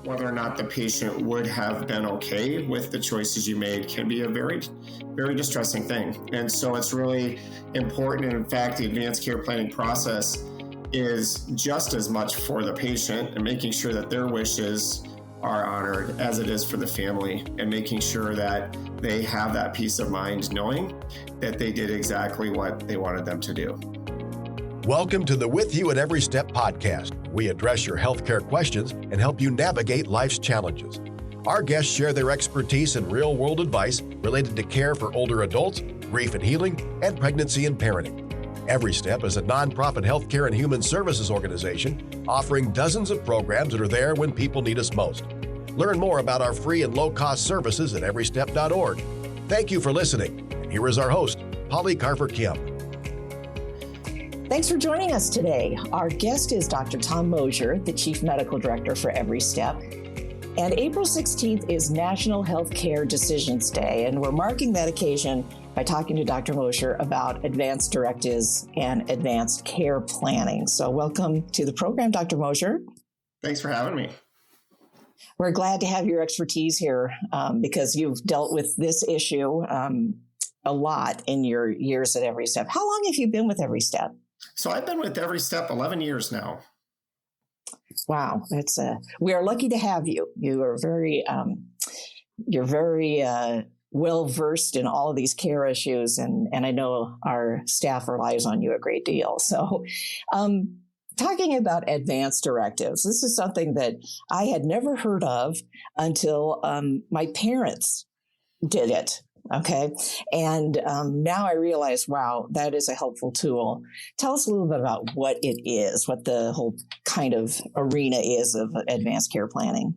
whether or not the patient would have been okay with the choices you made can be a very, very distressing thing. And so it's really important. And in fact, the advanced care planning process is just as much for the patient and making sure that their wishes are honored as it is for the family, and making sure that they have that peace of mind knowing that they did exactly what they wanted them to do. Welcome to the With You at Every Step podcast. We address your healthcare questions and help you navigate life's challenges. Our guests share their expertise and real-world advice related to care for older adults, grief and healing, and pregnancy and parenting. Every Step is a nonprofit healthcare and human services organization offering dozens of programs that are there when people need us most. Learn more about our free and low-cost services at everystep.org. Thank you for listening. And here is our host, Polly Carver-Kim. Thanks for joining us today. Our guest is Dr. Tom Mosier, the Chief Medical Director for Every Step. And April 16th is National Healthcare Decisions Day, and we're marking that occasion by talking to Dr. Mosier about advanced directives and advanced care planning. So welcome to the program, Dr. Mosier. Thanks for having me. We're glad to have your expertise here because you've dealt with this issue a lot in your years at Every Step. How long have you been with Every Step? So I've been with Every Step 11 years now. Wow, we are lucky to have you. You are you're very well versed in all of these care issues, and I know our staff relies on you a great deal. So, talking about advanced directives, this is something that I had never heard of until my parents did it. Okay. And now I realize, wow, that is a helpful tool. Tell us a little bit about what it is, what the whole kind of arena is of advanced care planning.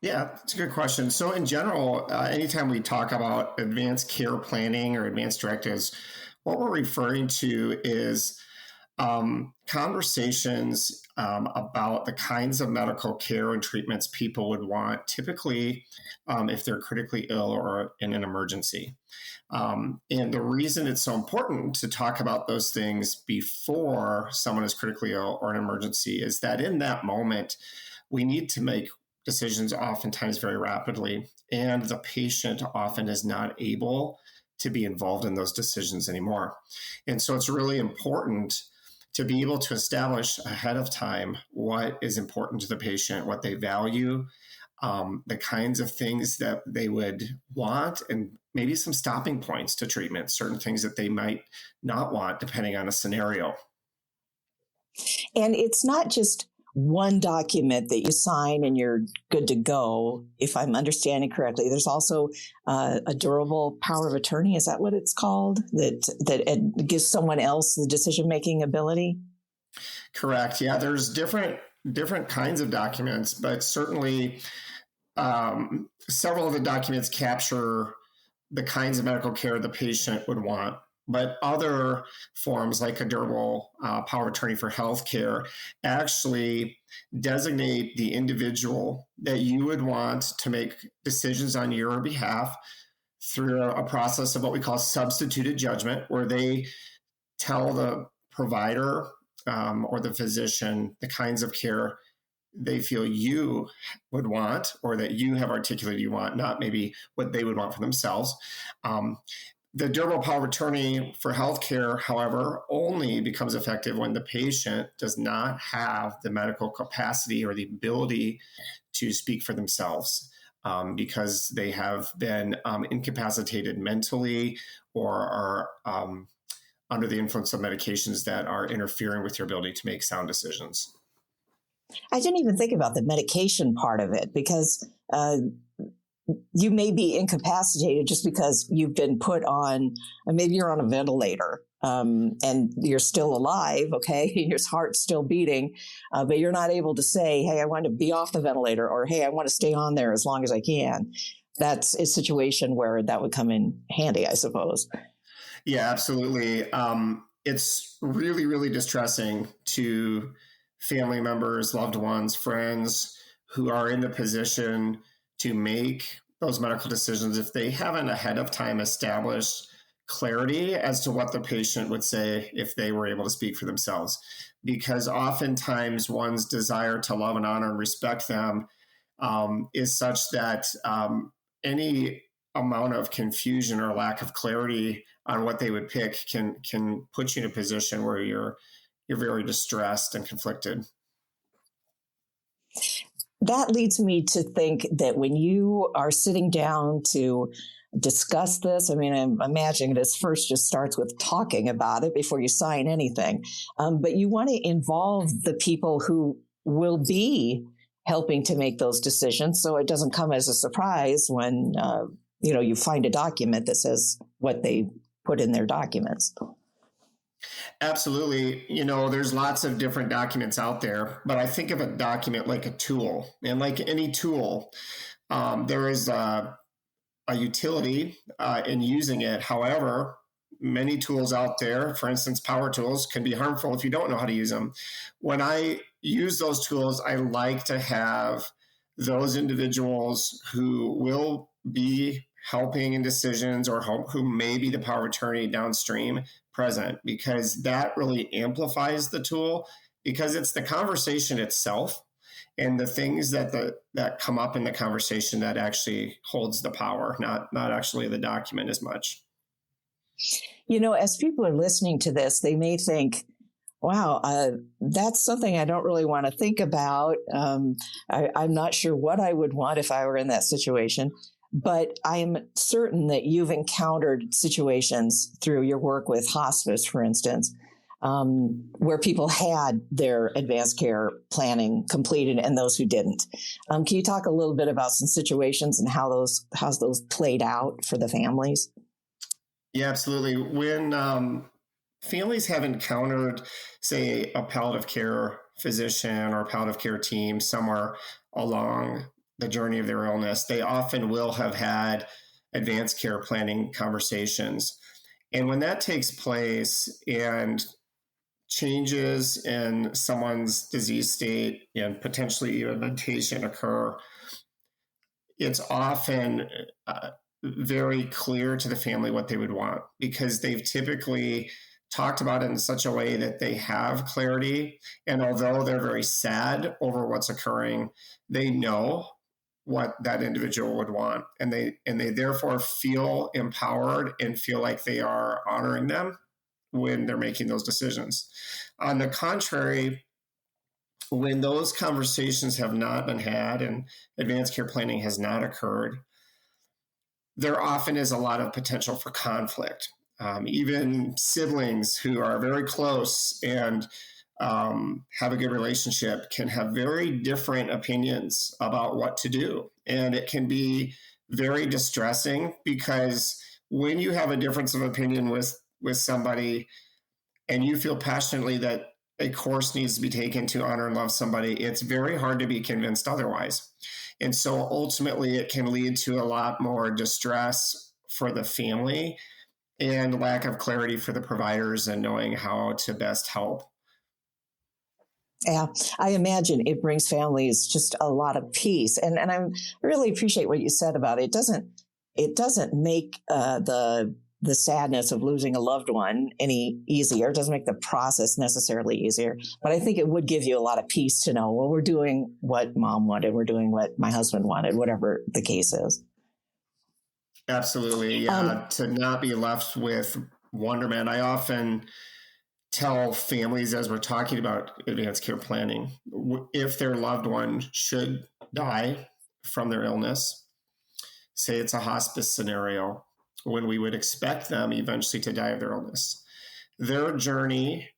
Yeah, that's a good question. So in general, anytime we talk about advanced care planning or advanced directives, what we're referring to is conversations about the kinds of medical care and treatments people would want, typically if they're critically ill or in an emergency. And the reason it's so important to talk about those things before someone is critically ill or an emergency is that in that moment, we need to make decisions oftentimes very rapidly, and the patient often is not able to be involved in those decisions anymore. And so it's really important to be able to establish ahead of time what is important to the patient, what they value, the kinds of things that they would want, and maybe some stopping points to treatment, certain things that they might not want depending on a scenario. And it's not just one document that you sign and you're good to go, if I'm understanding correctly. There's also a durable power of attorney. Is that what it's called? That gives someone else the decision-making ability? Correct. Yeah, there's different kinds of documents, but certainly several of the documents capture the kinds of medical care the patient would want. But other forms, like a durable power of attorney for healthcare, actually designate the individual that you would want to make decisions on your behalf through a process of what we call substituted judgment, where they tell the provider or the physician the kinds of care they feel you would want, or that you have articulated you want, not maybe what they would want for themselves. The durable power of attorney for healthcare, however, only becomes effective when the patient does not have the medical capacity or the ability to speak for themselves because they have been incapacitated mentally or are under the influence of medications that are interfering with your ability to make sound decisions. I didn't even think about the medication part of it, because you may be incapacitated just because you've been put on, maybe you're on a ventilator and you're still alive, okay? Your heart's still beating, but you're not able to say, hey, I want to be off the ventilator, or hey, I want to stay on there as long as I can. That's a situation where that would come in handy, I suppose. Yeah, absolutely. It's really, really distressing to family members, loved ones, friends who are in the position to make those medical decisions if they haven't ahead of time established clarity as to what the patient would say if they were able to speak for themselves. Because oftentimes one's desire to love and honor and respect them is such that any amount of confusion or lack of clarity on what they would pick can put you in a position where you're very distressed and conflicted. That leads me to think that when you are sitting down to discuss this, I mean, I'm imagining this first just starts with talking about it before you sign anything. But you want to involve the people who will be helping to make those decisions, so it doesn't come as a surprise when you find a document that says what they put in their documents. Absolutely. There's lots of different documents out there, but I think of a document like a tool. And like any tool, there is a utility in using it. However, many tools out there, for instance, power tools, can be harmful if you don't know how to use them. When I use those tools, I like to have those individuals who will be helping in decisions or who may be the power of attorney downstream present, because that really amplifies the tool, because it's the conversation itself and the things that come up in the conversation that actually holds the power, not actually the document as much. As people are listening to this, they may think, wow, that's something I don't really want to think about. I'm not sure what I would want if I were in that situation. But I'm certain that you've encountered situations through your work with hospice, for instance, where people had their advanced care planning completed and those who didn't. Can you talk a little bit about some situations and how those played out for the families? Yeah, absolutely. When families have encountered, say, a palliative care physician or palliative care team somewhere along the journey of their illness, they often will have had advanced care planning conversations. And when that takes place and changes in someone's disease state and potentially even mentation occur, it's often very clear to the family what they would want, because they've typically talked about it in such a way that they have clarity. And although they're very sad over what's occurring, they know what that individual would want. And they therefore feel empowered and feel like they are honoring them when they're making those decisions. On the contrary, when those conversations have not been had and advanced care planning has not occurred, there often is a lot of potential for conflict. Even siblings who are very close and have a good relationship can have very different opinions about what to do. And it can be very distressing, because when you have a difference of opinion with somebody and you feel passionately that a course needs to be taken to honor and love somebody, it's very hard to be convinced otherwise. And so ultimately it can lead to a lot more distress for the family and lack of clarity for the providers and knowing how to best help. Yeah, I imagine it brings families just a lot of peace. And I really appreciate what you said about it. It doesn't make the sadness of losing a loved one any easier. It doesn't make the process necessarily easier. But I think it would give you a lot of peace to know, well, we're doing what mom wanted, we're doing what my husband wanted, whatever the case is. Absolutely. Yeah. To not be left with wonderment. I often tell families, as we're talking about advanced care planning, if their loved one should die from their illness, say it's a hospice scenario, when we would expect them eventually to die of their illness, their journey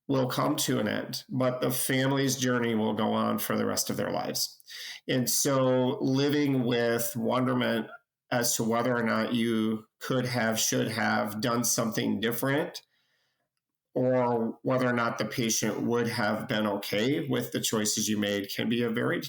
will come to an end, but the family's journey will go on for the rest of their lives. And so living with wonderment as to whether or not you could have, should have done something different, or whether or not the patient would have been okay with the choices you made, can be a very,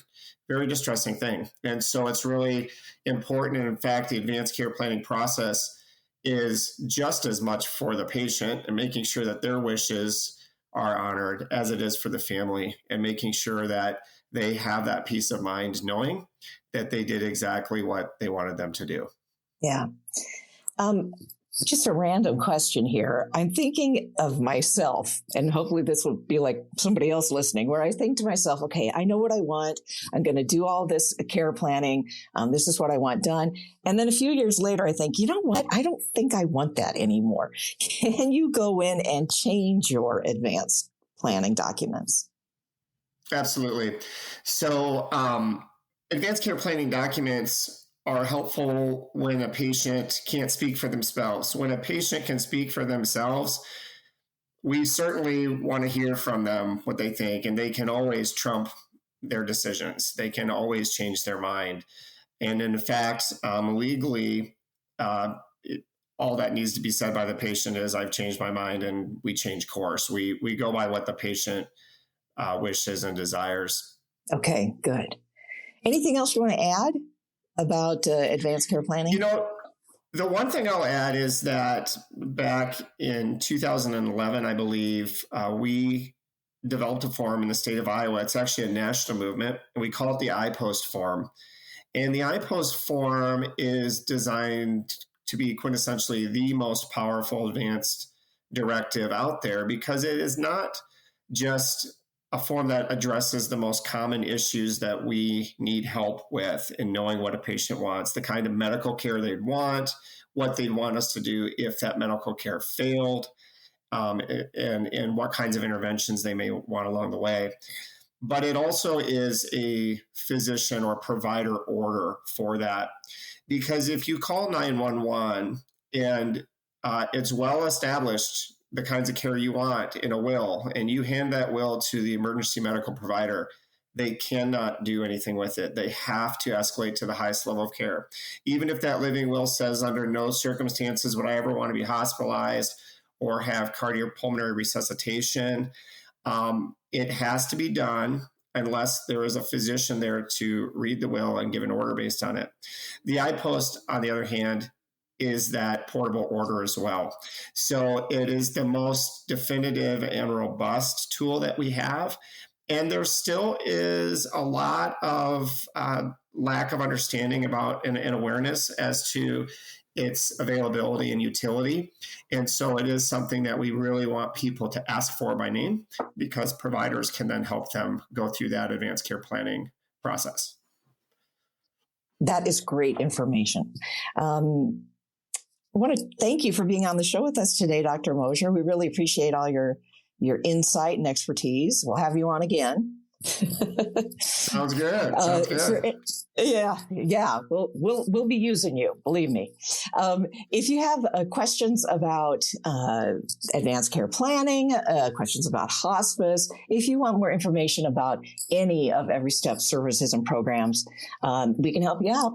very distressing thing. And so it's really important. And in fact, the advanced care planning process is just as much for the patient and making sure that their wishes are honored as it is for the family, and making sure that they have that peace of mind knowing that they did exactly what they wanted them to do. Yeah. Just a random question here. I'm thinking of myself, and hopefully this will be like somebody else listening, where I think to myself, okay, I know what I want. I'm going to do all this care planning. This is what I want done. And then a few years later, I think, you know what? I don't think I want that anymore. Can you go in and change your advanced planning documents? Absolutely. So advanced care planning documents are helpful when a patient can't speak for themselves. When a patient can speak for themselves, we certainly want to hear from them what they think, and they can always trump their decisions. They can always change their mind. And in fact, legally, all that needs to be said by the patient is, I've changed my mind, and we change course. We go by what the patient wishes and desires. Okay, good. Anything else you want to add about advanced care planning? You know, the one thing I'll add is that back in 2011, I believe, we developed a form in the state of Iowa. It's actually a national movement, and we call it the iPost form. And the iPost form is designed to be quintessentially the most powerful advanced directive out there, because it is not just a form that addresses the most common issues that we need help with in knowing what a patient wants, the kind of medical care they'd want, what they'd want us to do if that medical care failed, and what kinds of interventions they may want along the way. But it also is a physician or provider order for that. Because if you call 911 and it's well established the kinds of care you want in a will, and you hand that will to the emergency medical provider, they cannot do anything with it. They have to escalate to the highest level of care. Even if that living will says, under no circumstances would I ever want to be hospitalized or have cardiopulmonary resuscitation, it has to be done unless there is a physician there to read the will and give an order based on it. The iPost, on the other hand, is that portable order as well. So it is the most definitive and robust tool that we have. And there still is a lot of lack of understanding about and awareness as to its availability and utility. And so it is something that we really want people to ask for by name, because providers can then help them go through that advanced care planning process. That is great information. I want to thank you for being on the show with us today, Dr. Mosier. We really appreciate all your insight and expertise. We'll have you on again. Sounds good. Sounds good. Yeah. We'll be using you. Believe me. If you have questions about advanced care planning, questions about hospice, if you want more information about any of Every Step services and programs, we can help you out.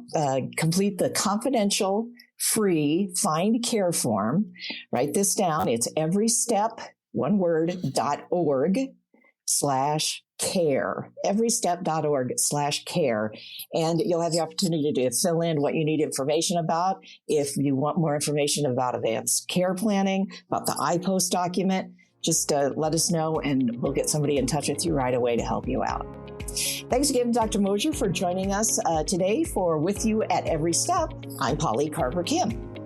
Complete the confidential, free Find Care form. Write this down. It's everystep.org/care, everystep.org/care. And you'll have the opportunity to fill in what you need information about. If you want more information about advanced care planning, about the iPost document, just let us know and we'll get somebody in touch with you right away to help you out. Thanks again, Dr. Mosier, for joining us today for With You at Every Step. I'm Polly Carver Kim.